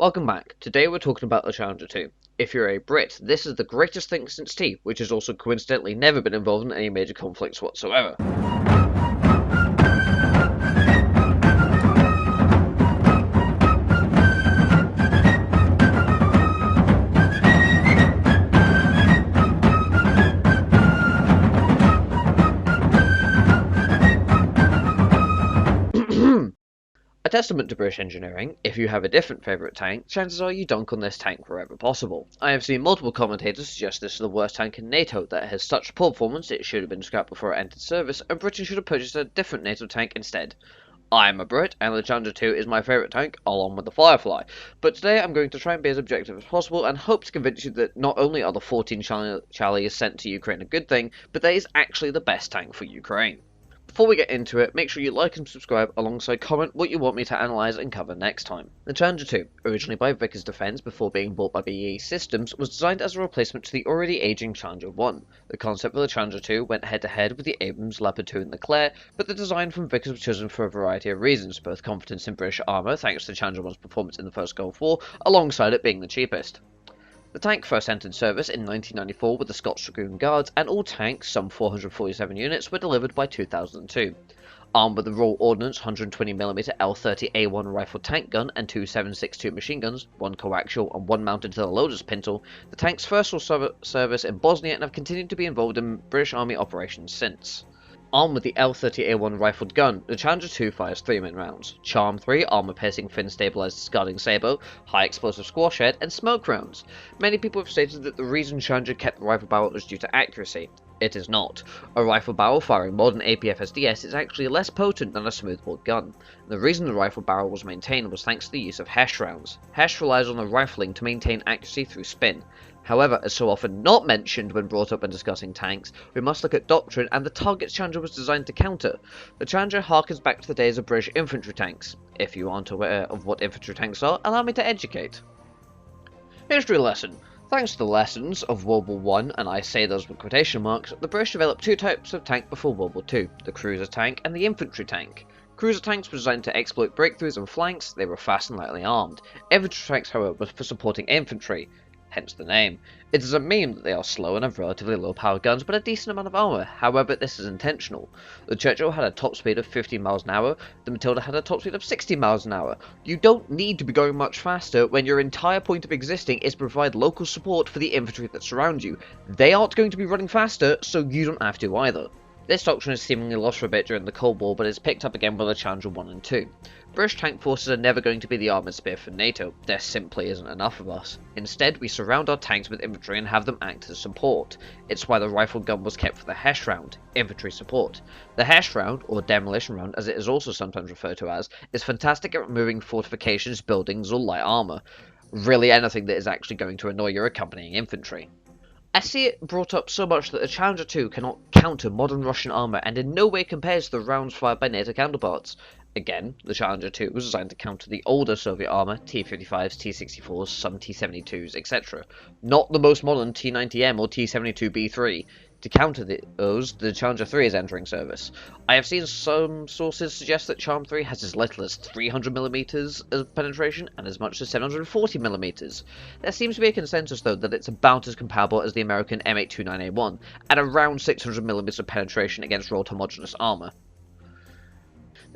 Welcome back. Today we're talking about the Challenger 2. If you're a Brit, this is the greatest thing since tea, which has also coincidentally never been involved in any major conflicts whatsoever. A testament to British engineering, if you have a different favourite tank, chances are you dunk on this tank wherever possible. I have seen multiple commentators suggest this is the worst tank in NATO, that it has such poor performance it should have been scrapped before it entered service, and Britain should have purchased a different NATO tank instead. I am a Brit, and the Challenger 2 is my favourite tank, along with the Firefly. But today I'm going to try and be as objective as possible, and hope to convince you that not only are the 14 Charlies sent to Ukraine a good thing, but that is actually the best tank for Ukraine. Before we get into it, make sure you like and subscribe alongside comment what you want me to analyse and cover next time. The Challenger 2, originally by Vickers Defence before being bought by BAE Systems, was designed as a replacement to the already ageing Challenger 1. The concept for the Challenger 2 went head to head with the Abrams, Leopard 2 and the Clare, but the design from Vickers was chosen for a variety of reasons, both confidence in British armour thanks to Challenger 1's performance in the First Gulf War, alongside it being the cheapest. The tank first entered service in 1994 with the Scots Dragoon Guards, and all tanks, some 447 units, were delivered by 2002. Armed with the Royal Ordnance 120mm L30A1 rifle tank gun and two 7.62 machine guns, one coaxial and one mounted to the loader's pintle, the tanks first saw service in Bosnia and have continued to be involved in British Army operations since. Armed with the L30A1 rifled gun, the Challenger 2 fires 3-min rounds, Charm 3 armour-piercing fin-stabilised discarding sabot, high-explosive squash head, and smoke rounds. Many people have stated that the reason Challenger kept the rifle barrel was due to accuracy. It is not. A rifle barrel firing modern APFSDS is actually less potent than a smoothbore gun. The reason the rifle barrel was maintained was thanks to the use of HESH rounds. HESH relies on the rifling to maintain accuracy through spin. However, as so often not mentioned when brought up when discussing tanks, we must look at doctrine and the targets Challenger was designed to counter. The Challenger harkens back to the days of British infantry tanks. If you aren't aware of what infantry tanks are, allow me to educate. History lesson. Thanks to the lessons of World War I, and I say those with quotation marks, the British developed two types of tank before World War II, the cruiser tank and the infantry tank. Cruiser tanks were designed to exploit breakthroughs and flanks, they were fast and lightly armed. Infantry tanks, however, were for supporting infantry, hence the name. It doesn't mean that they are slow and have relatively low power guns, but a decent amount of armour. However, this is intentional. The Churchill had a top speed of 50 miles an hour, the Matilda had a top speed of 60 miles an hour. You don't need to be going much faster when your entire point of existing is to provide local support for the infantry that surround you. They aren't going to be running faster, so you don't have to either. This doctrine is seemingly lost for a bit during the Cold War, but is picked up again by the Challenger 1 and 2. British tank forces are never going to be the armoured spear for NATO, there simply isn't enough of us. Instead, we surround our tanks with infantry and have them act as support. It's why the rifle gun was kept for the HESH round, infantry support. The HESH round, or demolition round as it is also sometimes referred to as, is fantastic at removing fortifications, buildings or light armour. Really anything that is actually going to annoy your accompanying infantry. I see it brought up so much that the Challenger 2 cannot counter modern Russian armour and in no way compares to the rounds fired by NATO counterparts. Again, the Challenger 2 was designed to counter the older Soviet armour, T-55s, T-64s, some T-72s, etc. Not the most modern T-90M or T-72B3. To counter those, the Challenger 3 is entering service. I have seen some sources suggest that Charm 3 has as little as 300mm of penetration and as much as 740mm. There seems to be a consensus though that it's about as comparable as the American M829A1, at around 600mm of penetration against rolled homogeneous armour.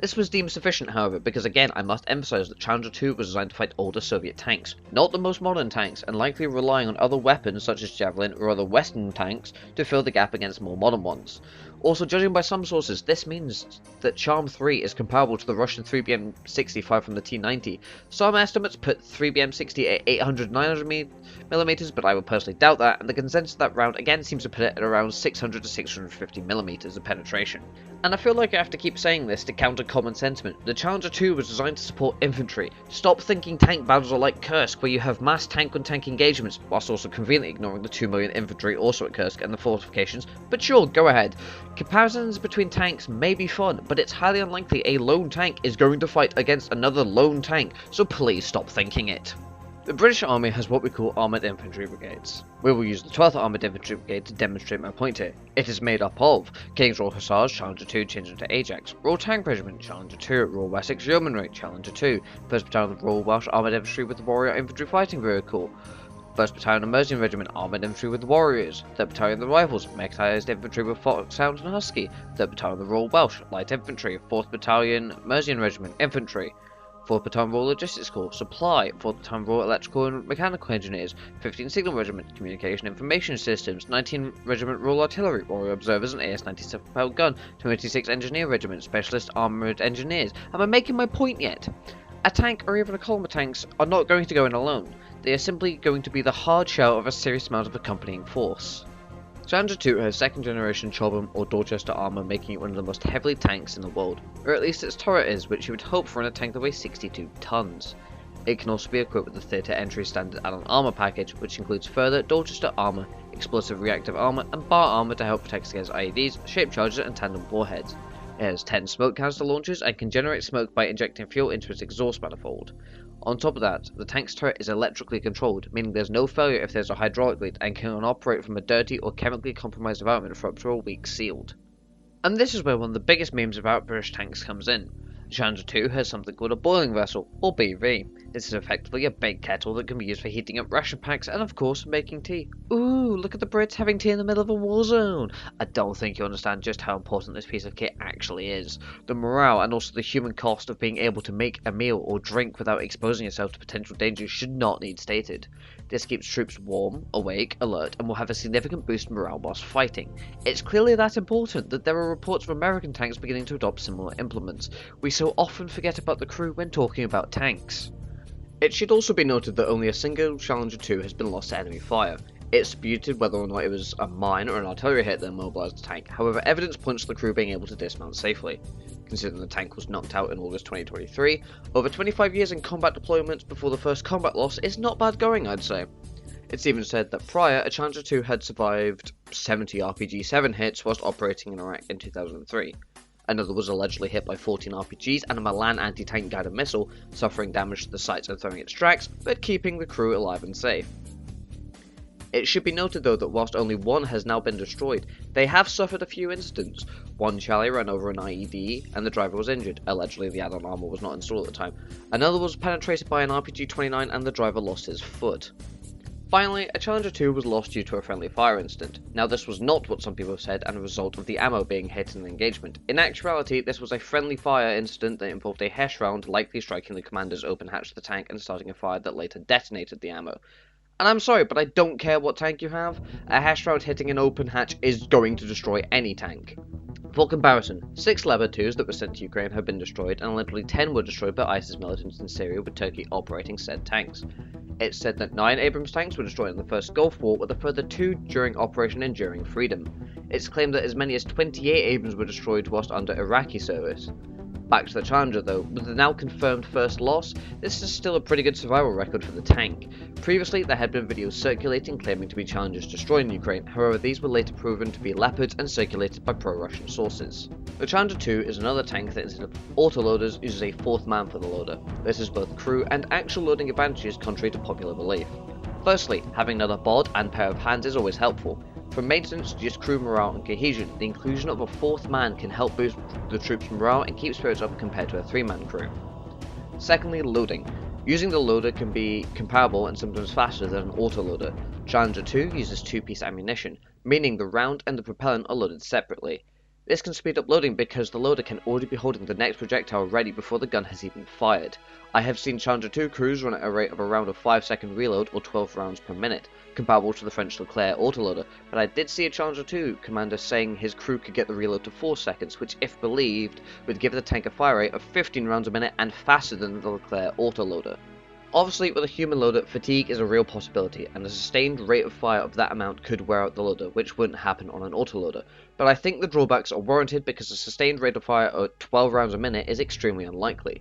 This was deemed sufficient, however, because again I must emphasise that Challenger 2 was designed to fight older Soviet tanks, not the most modern tanks, and likely relying on other weapons such as Javelin or other Western tanks to fill the gap against more modern ones. Also, judging by some sources, this means that Charm 3 is comparable to the Russian 3BM60 from the T-90. Some estimates put 3BM60 at 800-900mm, but I would personally doubt that, and the consensus of that round again seems to put it at around 600 to 650mm of penetration. And I feel like I have to keep saying this to counter common sentiment. The Challenger 2 was designed to support infantry. Stop thinking tank battles are like Kursk, where you have mass tank-on-tank engagements, whilst also conveniently ignoring the 2 million infantry also at Kursk and the fortifications, but sure, go ahead. Comparisons between tanks may be fun, but it's highly unlikely a lone tank is going to fight against another lone tank, so please stop thinking it. The British Army has what we call Armoured Infantry Brigades. We will use the 12th Armoured Infantry Brigade to demonstrate my point here. It is made up of King's Royal Hussars, Challenger 2, changed into Ajax, Royal Tank Regiment, Challenger 2, Royal Wessex Yeomanry, Challenger 2, 1st Battalion of Royal Welsh Armoured Infantry with the Warrior Infantry Fighting Vehicle, 1st Battalion of Mercian Regiment Armoured Infantry with the Warriors, 3rd Battalion of the Rifles, Mechanised Infantry with Foxhound and Husky, 3rd Battalion of the Royal Welsh Light Infantry, 4th Battalion Mercian Regiment Infantry, 4th Battalion Royal Logistics Corps, Supply, 4th Battalion Royal Electrical and Mechanical Engineers, 15th Signal Regiment, Communication Information Systems, 19th Regiment Royal Artillery, Royal Observers and AS-97 Propelled Gun, 26th Engineer Regiment, Specialist Armoured Engineers. Am I making my point yet? A tank or even a column of tanks are not going to go in alone. They are simply going to be the hard shell of a serious amount of accompanying force. Challenger 2 has 2nd generation Chobham or Dorchester armour, making it one of the most heavily tanks in the world, or at least its turret is, which you would hope for in a tank that weighs 62 tons. It can also be equipped with the Theatre Entry Standard add-on armour package, which includes further Dorchester armour, explosive reactive armour and bar armour to help protect against IEDs, shaped charges and tandem warheads. It has 10 smoke canister launchers and can generate smoke by injecting fuel into its exhaust manifold. On top of that, the tank's turret is electrically controlled, meaning there's no failure if there's a hydraulic leak and can operate from a dirty or chemically compromised environment for up to a week sealed. And this is where one of the biggest memes about British tanks comes in. Challenger 2 has something called a boiling vessel, or BV. This is effectively a big kettle that can be used for heating up ration packs and of course making tea. Ooh, look at the Brits having tea in the middle of a war zone. I don't think you understand just how important this piece of kit actually is. The morale and also the human cost of being able to make a meal or drink without exposing yourself to potential dangers should not need stated. This keeps troops warm, awake, alert, and will have a significant boost in morale whilst fighting. It's clearly that important that there are reports of American tanks beginning to adopt similar implements. We so often forget about the crew when talking about tanks. It should also be noted that only a single Challenger 2 has been lost to enemy fire. It's disputed whether or not it was a mine or an artillery hit that immobilized the tank, however evidence points to the crew being able to dismount safely. Considering the tank was knocked out in August 2023, over 25 years in combat deployments before the first combat loss is not bad going, I'd say. It's even said that prior, a Challenger 2 had survived 70 RPG-7 hits whilst operating in Iraq in 2003. Another was allegedly hit by 14 RPGs and a Milan anti-tank guided missile, suffering damage to the sights and throwing its tracks, but keeping the crew alive and safe. It should be noted though that whilst only one has now been destroyed, they have suffered a few incidents. One Charlie ran over an IED and the driver was injured, allegedly the add-on armour was not installed at the time. Another was penetrated by an RPG-29 and the driver lost his foot. Finally, a Challenger 2 was lost due to a friendly fire incident. Now this was not what some people have said and a result of the ammo being hit in an engagement. In actuality, this was a friendly fire incident that involved a HESH round likely striking the commander's open hatch of the tank and starting a fire that later detonated the ammo. And I'm sorry, but I don't care what tank you have, a HESH round hitting an open hatch is going to destroy any tank. For comparison, 6 Leopard 2s that were sent to Ukraine have been destroyed, and literally 10 were destroyed by ISIS militants in Syria with Turkey operating said tanks. It's said that 9 Abrams tanks were destroyed in the first Gulf War, with a further 2 during Operation Enduring Freedom. It's claimed that as many as 28 Abrams were destroyed whilst under Iraqi service. Back to the Challenger though, with the now confirmed first loss, this is still a pretty good survival record for the tank. Previously there had been videos circulating claiming to be Challengers destroyed in Ukraine, however these were later proven to be Leopards and circulated by pro-Russian sources. The Challenger 2 is another tank that instead of autoloaders uses a 4th man for the loader. This has both crew and actual loading advantages contrary to popular belief. Firstly, having another bod and pair of hands is always helpful. For maintenance, just crew morale and cohesion, the inclusion of a 4th man can help boost the troops' morale and keep spirits up compared to a 3-man crew. Secondly, loading. Using the loader can be comparable and sometimes faster than an autoloader. Challenger 2 uses 2-piece ammunition, meaning the round and the propellant are loaded separately. This can speed up loading because the loader can already be holding the next projectile ready before the gun has even fired. I have seen Challenger 2 crews run at a rate of around a 5-second reload or 12 rounds per minute, comparable to the French Leclerc autoloader, but I did see a Challenger 2 commander saying his crew could get the reload to 4 seconds, which if believed, would give the tank a fire rate of 15 rounds a minute and faster than the Leclerc autoloader. Obviously, with a human loader, fatigue is a real possibility, and a sustained rate of fire of that amount could wear out the loader, which wouldn't happen on an autoloader. But I think the drawbacks are warranted because a sustained rate of fire at 12 rounds a minute is extremely unlikely.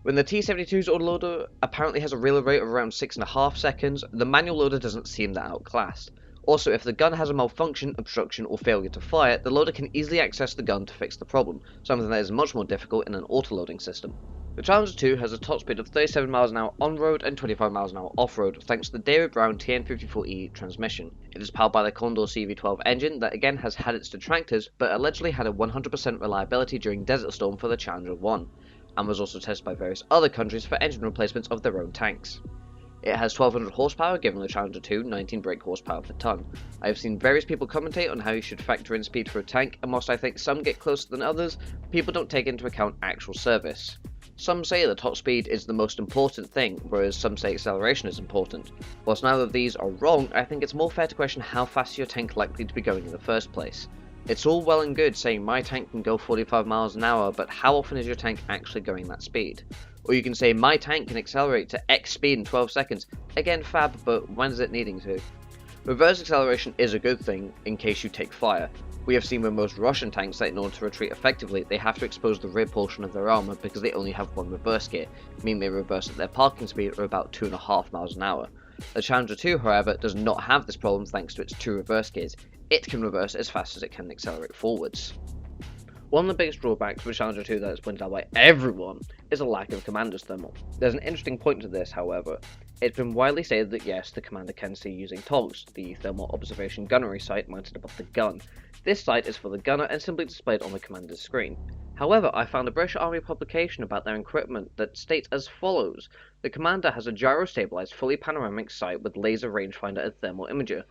When the T-72's autoloader apparently has a reload rate of around 6.5 seconds, the manual loader doesn't seem that outclassed. Also, if the gun has a malfunction, obstruction, or failure to fire, the loader can easily access the gun to fix the problem, something that is much more difficult in an autoloading system. The Challenger 2 has a top speed of 37 miles an hour on-road and 25 miles an hour off-road thanks to the David Brown TN54E transmission. It is powered by the Condor CV12 engine that again has had its detractors but allegedly had a 100% reliability during Desert Storm for the Challenger 1, and was also tested by various other countries for engine replacements of their own tanks. It has 1200 horsepower, giving the Challenger 2 19 brake horsepower per ton. I have seen various people commentate on how you should factor in speed for a tank, and whilst I think some get closer than others, people don't take into account actual service. Some say the top speed is the most important thing, whereas some say acceleration is important. Whilst neither of these are wrong, I think it's more fair to question how fast is your tank likely to be going in the first place. It's all well and good saying my tank can go 45 miles an hour, but how often is your tank actually going that speed? Or you can say my tank can accelerate to X speed in 12 seconds. Again fab, but when is it needing to? Reverse acceleration is a good thing in case you take fire. We have seen with most Russian tanks that in order to retreat effectively, they have to expose the rear portion of their armour because they only have one reverse gear, meaning they reverse at their parking speed of about 2.5 miles an hour. The Challenger 2, however, does not have this problem thanks to its 2 reverse gears. It can reverse as fast as it can accelerate forwards. One of the biggest drawbacks for Challenger 2 that is pointed out by everyone is a lack of commander's thermal. There's an interesting point to this, however. It's been widely stated that yes, the commander can see using TOGS, the thermal observation gunnery sight mounted above the gun. This sight is for the gunner and simply displayed on the commander's screen. However, I found a British Army publication about their equipment that states as follows: the commander has a gyro-stabilized, fully panoramic sight with laser rangefinder and thermal imager.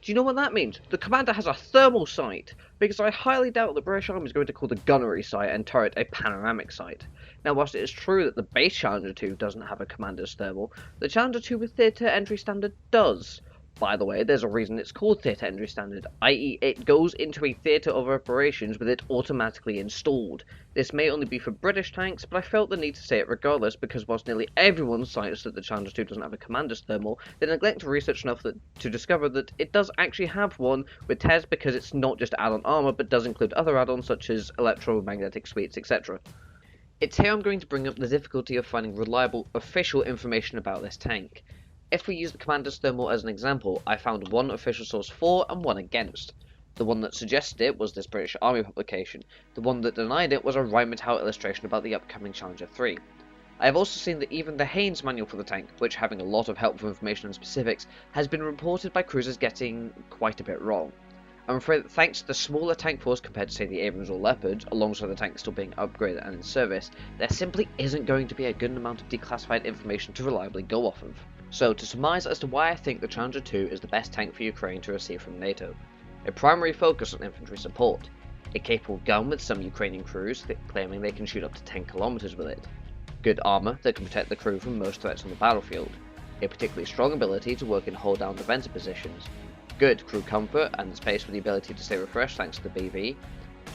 Do you know what that means? The commander has a thermal sight, because I highly doubt the British Army is going to call the gunnery sight and turret a panoramic sight. Now, whilst it is true that the base Challenger 2 doesn't have a commander's thermal, the Challenger 2 with Theatre Entry Standard does. By the way, there's a reason it's called Theatre Entry Standard, i.e. it goes into a theatre of operations with it automatically installed. This may only be for British tanks, but I felt the need to say it regardless because whilst nearly everyone cites that the Challenger 2 doesn't have a commander's thermal, they neglect to research enough to discover that it does actually have one with TES because it's not just add-on armour but does include other add-ons such as electromagnetic suites, etc. It's here I'm going to bring up the difficulty of finding reliable official information about this tank. If we use the commander's thermal as an example, I found one official source for and one against. The one that suggested it was this British Army publication. The one that denied it was a Rheinmetall illustration about the upcoming Challenger 3. I have also seen that even the Haynes manual for the tank, which having a lot of helpful information and specifics, has been reported by cruisers getting quite a bit wrong. I'm afraid that thanks to the smaller tank force compared to say the Abrams or Leopard, alongside the tank still being upgraded and in service, there simply isn't going to be a good amount of declassified information to reliably go off of. So to surmise as to why I think the Challenger 2 is the best tank for Ukraine to receive from NATO: a primary focus on infantry support, a capable gun with some Ukrainian crews claiming they can shoot up to 10 kilometers with it, good armour that can protect the crew from most threats on the battlefield, a particularly strong ability to work in hold down defensive positions, good crew comfort and the space with the ability to stay refreshed thanks to the BV,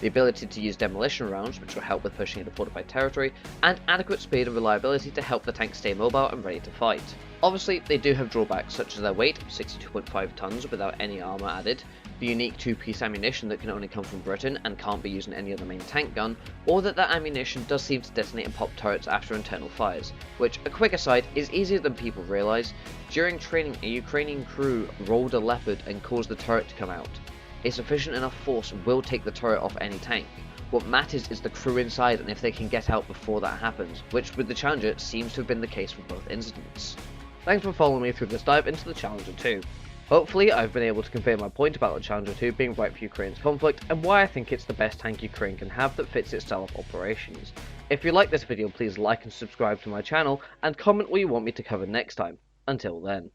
the ability to use demolition rounds which will help with pushing into fortified territory, and adequate speed and reliability to help the tank stay mobile and ready to fight. Obviously, they do have drawbacks such as their weight, 62.5 tons without any armour added, the unique 2-piece ammunition that can only come from Britain and can't be used in any other main tank gun, or that ammunition does seem to detonate and pop turrets after internal fires, which, a quick aside, is easier than people realise. During training, a Ukrainian crew rolled a Leopard and caused the turret to come out. A sufficient enough force will take the turret off any tank. What matters is the crew inside and if they can get out before that happens, which with the Challenger seems to have been the case for both incidents. Thanks for following me through this dive into the Challenger 2. Hopefully I've been able to convey my point about the Challenger 2 being right for Ukraine's conflict and why I think it's the best tank Ukraine can have that fits its style of operations. If you like this video, please like and subscribe to my channel and comment what you want me to cover next time. Until then.